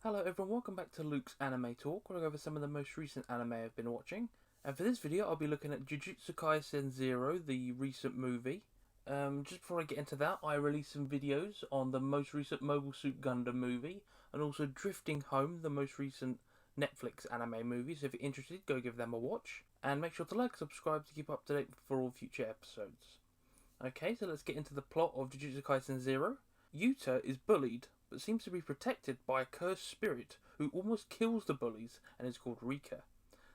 Hello everyone, welcome back to Luke's Anime Talk, where I go over some of the most recent anime I've been watching. And for this video, I'll be looking at Jujutsu Kaisen 0, the recent movie. Just before I get into that, I released some videos on the most recent Mobile Suit Gundam movie, and also Drifting Home, the most recent Netflix anime movie. So if you're interested, go give them a watch. And make sure to like and subscribe to keep up to date for all future episodes. Okay, so let's get into the plot of Jujutsu Kaisen 0. Yuta is bullied, but seems to be protected by a cursed spirit who almost kills the bullies and is called Rika.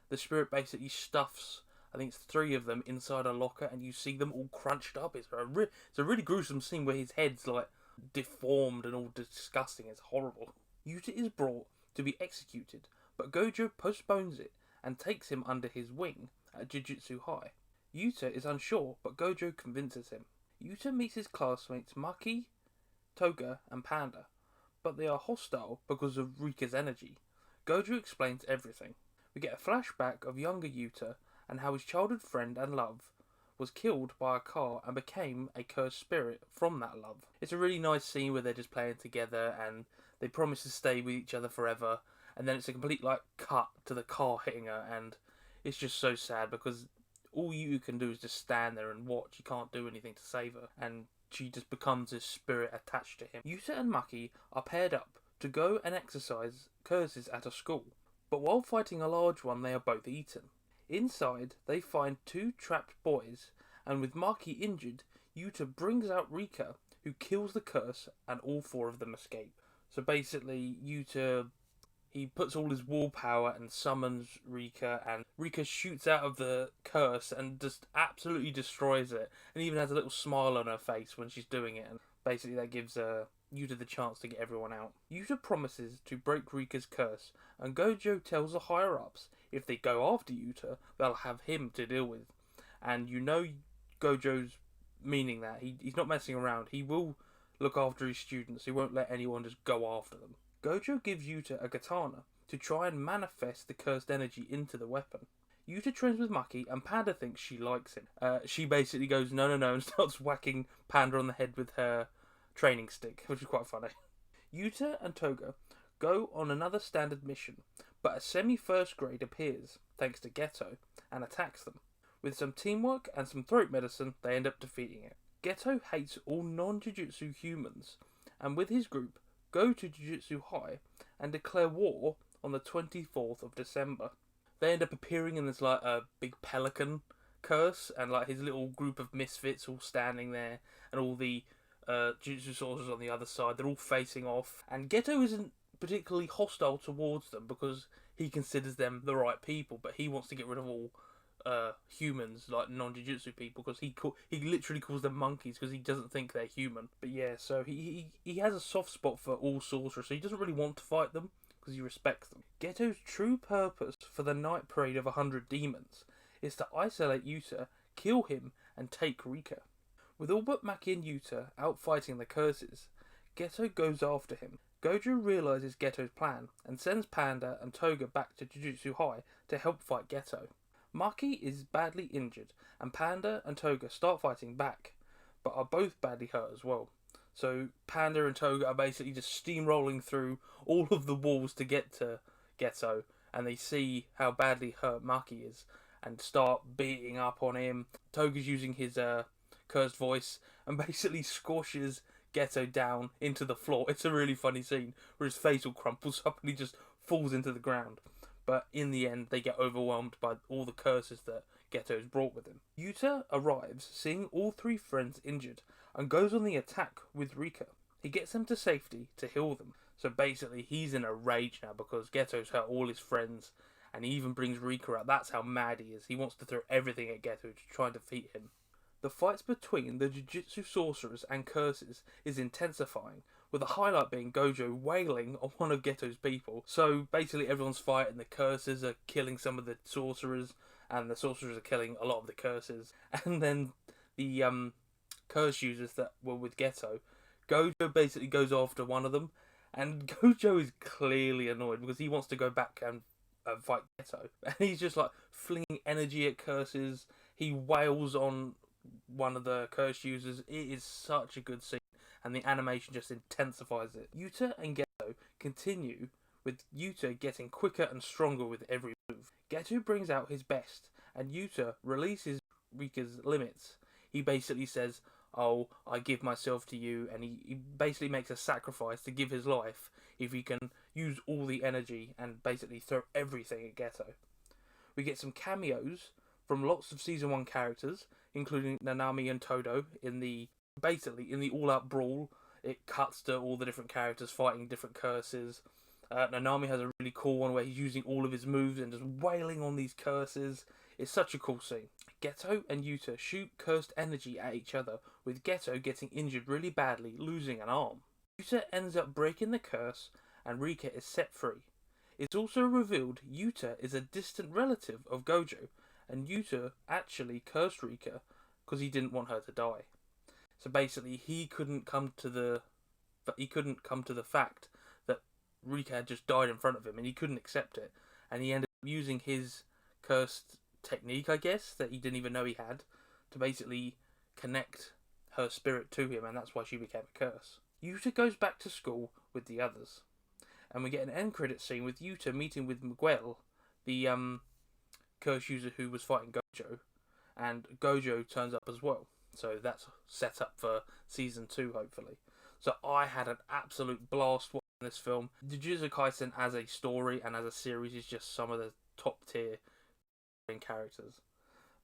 The spirit basically stuffs, I think it's 3 of them, inside a locker, and you see them all crunched up. It's a really gruesome scene where his head's like deformed and all disgusting. It's horrible. Yuta is brought to be executed, but Gojo postpones it and takes him under his wing at Jujutsu High. Yuta is unsure, but Gojo convinces him. Yuta meets his classmates Maki, Toga, and Panda, but they are hostile because of Rika's energy. Gojo explains everything. We get a flashback of younger Yuta and how his childhood friend and love was killed by a car and became a cursed spirit from that love. It's a really nice scene where they're just playing together and they promise to stay with each other forever, and then it's a complete cut to the car hitting her, and it's just so sad because all you can do is just stand there and watch. You can't do anything to save her, and she just becomes a spirit attached to him. Yuta and Maki are paired up to go and exercise curses at a school, but while fighting a large one, they are both eaten. Inside, they find 2 trapped boys, and with Maki injured, Yuta brings out Rika, who kills the curse, and all 4 of them escape. So basically, Yuta, he puts all his willpower and summons Rika, and Rika shoots out of the curse and just absolutely destroys it, and even has a little smile on her face when she's doing it, and basically that gives Yuta the chance to get everyone out. Yuta promises to break Rika's curse, and Gojo tells the higher-ups if they go after Yuta, they'll have him to deal with. And you know Gojo's meaning that. He's not messing around. He will look after his students. He won't let anyone just go after them. Gojo gives Yuta a katana to try and manifest the cursed energy into the weapon. Yuta trains with Maki, and Panda thinks she likes him. She basically goes, no, and starts whacking Panda on the head with her training stick, which is quite funny. Yuta and Toga go on another standard mission, but a semi-first grade appears, thanks to Geto, and attacks them. With some teamwork and some throat medicine, they end up defeating it. Geto hates all non-Jujutsu humans, and with his group, go to Jujutsu High and declare war on the 24th of December. They end up appearing in this a big pelican curse, and his little group of misfits all standing there, and all the Jujutsu sorcerers on the other side. They're all facing off, and Geto isn't particularly hostile towards them because he considers them the right people, but he wants to get rid of all humans, non-Jujutsu people, because he literally calls them monkeys because he doesn't think they're human. But yeah, so he has a soft spot for all sorcerers, so he doesn't really want to fight them because he respects them. Geto's true purpose for the night parade of 100 demons is to isolate Yuta, kill him, and take Rika. With all but Maki and Yuta out fighting the curses, Geto goes after him. Gojo realizes Geto's plan and sends Panda and Toga back to Jujutsu High to help fight Geto. Maki is badly injured, and Panda and Toga start fighting back, but are both badly hurt as well. So Panda and Toga are basically just steamrolling through all of the walls to get to Geto, and they see how badly hurt Maki is, and start beating up on him. Toga's using his cursed voice, and basically squashes Geto down into the floor. It's a really funny scene, where his face all crumples up and he just falls into the ground. But in the end, they get overwhelmed by all the curses that Geto's brought with him. Yuta arrives, seeing all 3 friends injured, and goes on the attack with Rika. He gets them to safety to heal them. So basically, he's in a rage now because Geto's hurt all his friends, and he even brings Rika out. That's how mad he is. He wants to throw everything at Geto to try and defeat him. The fights between the Jujutsu sorcerers and curses is intensifying, with the highlight being Gojo wailing on one of Geto's people. So basically everyone's fighting, the curses are killing some of the sorcerers, and the sorcerers are killing a lot of the curses. And then the curse users that were with Geto, Gojo basically goes after one of them, and Gojo is clearly annoyed because he wants to go back and fight Geto. And he's just flinging energy at curses. He wails on one of the curse users. It is such a good scene, and the animation just intensifies it. Yuta and Geto continue with Yuta getting quicker and stronger with every move. Geto brings out his best, and Yuta releases Rika's limits. He basically says, "Oh, I give myself to you," and he basically makes a sacrifice to give his life if he can use all the energy and basically throw everything at Geto. We get some cameos from lots of Season 1 characters, including Nanami and Todo, in the all-out brawl. It cuts to all the different characters fighting different curses. Nanami has a really cool one where he's using all of his moves and just wailing on these curses. It's such a cool scene. Geto and Yuta shoot cursed energy at each other, with Geto getting injured really badly, losing an arm. Yuta ends up breaking the curse, and Rika is set free. It's also revealed Yuta is a distant relative of Gojo, and Yuta actually cursed Rika because he didn't want her to die. So basically, he couldn't come to the fact that Rika had just died in front of him, and he couldn't accept it. And he ended up using his cursed technique, I guess, that he didn't even know he had, to basically connect her spirit to him, and that's why she became a curse. Yuta goes back to school with the others, and we get an end credit scene with Yuta meeting with Miguel, the curse user who was fighting Gojo, and Gojo turns up as well. So that's set up for Season 2, hopefully. So I had an absolute blast watching this film. Jujutsu Kaisen as a story and as a series is just some of the top tier characters.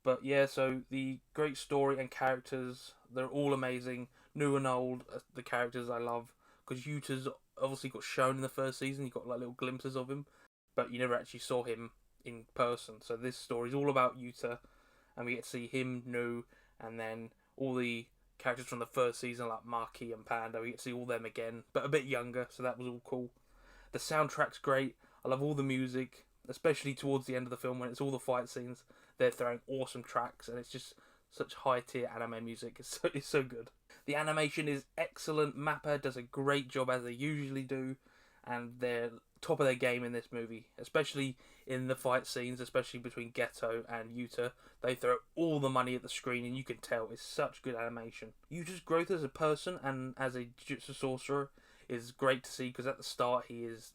But yeah, so the great story and characters, they're all amazing. New and old, the characters I love. Because Yuta's obviously got shown in the first season, you got like little glimpses of him, but you never actually saw him in person. So this story is all about Yuta, and we get to see him, New, and then all the characters from the first season like Maki and Panda. We get to see all them again, but a bit younger, so that was all cool. The soundtrack's great. I love all the music, especially towards the end of the film when it's all the fight scenes. They're throwing awesome tracks, and it's just such high tier anime music. It's so good. The animation is excellent. Mappa does a great job as they usually do, and they're top of their game in this movie, especially in the fight scenes, especially between Geto and Yuta. They throw all the money at the screen, and you can tell it's such good animation. Yuta's growth as a person and as a Jujutsu sorcerer is great to see, because at the start he is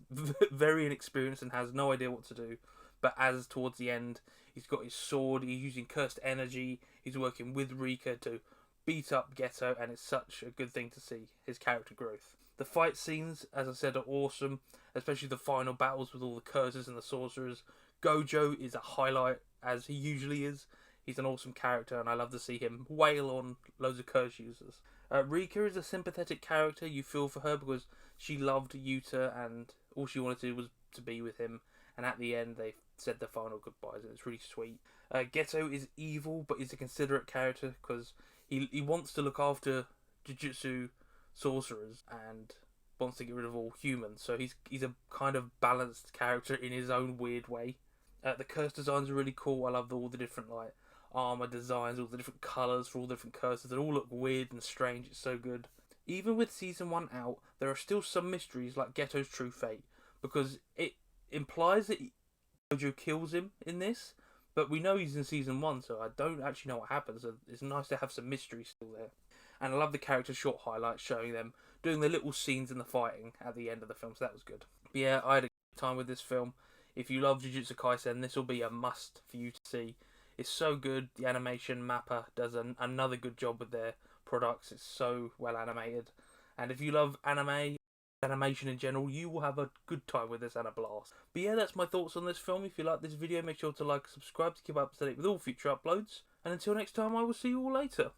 very inexperienced and has no idea what to do, but as towards the end he's got his sword, he's using cursed energy, he's working with Rika to beat up Geto, and it's such a good thing to see his character growth. The fight scenes, as I said, are awesome, especially the final battles with all the curses and the sorcerers. Gojo is a highlight, as he usually is. He's an awesome character, and I love to see him wail on loads of curse users. Rika is a sympathetic character. You feel for her because she loved Yuta, and all she wanted to do was to be with him. And at the end, they said their final goodbyes, and it's really sweet. Geto is evil, but he's a considerate character because he wants to look after Jujutsu sorcerers and wants to get rid of all humans. So he's a kind of balanced character in his own weird way. The curse designs are really cool. I love all the different like armor designs, all the different colors for all the different curses. They all look weird and strange. It's so good. Even with Season 1 out, there are still some mysteries like Geto's true fate, because it implies that Gojo kills him in this, but we know he's in Season 1, so I don't actually know what happens. So it's nice to have some mystery still there. And I love the character short highlights showing them doing the little scenes in the fighting at the end of the film, so that was good. But yeah, I had a good time with this film. If you love Jujutsu Kaisen, this will be a must for you to see. It's so good. The animation, Mappa does another good job with their products. It's so well animated. And if you love animation in general, you will have a good time with this and a blast. But yeah, that's my thoughts on this film. If you like this video, make sure to like and subscribe to keep up to date with all future uploads. And until next time, I will see you all later.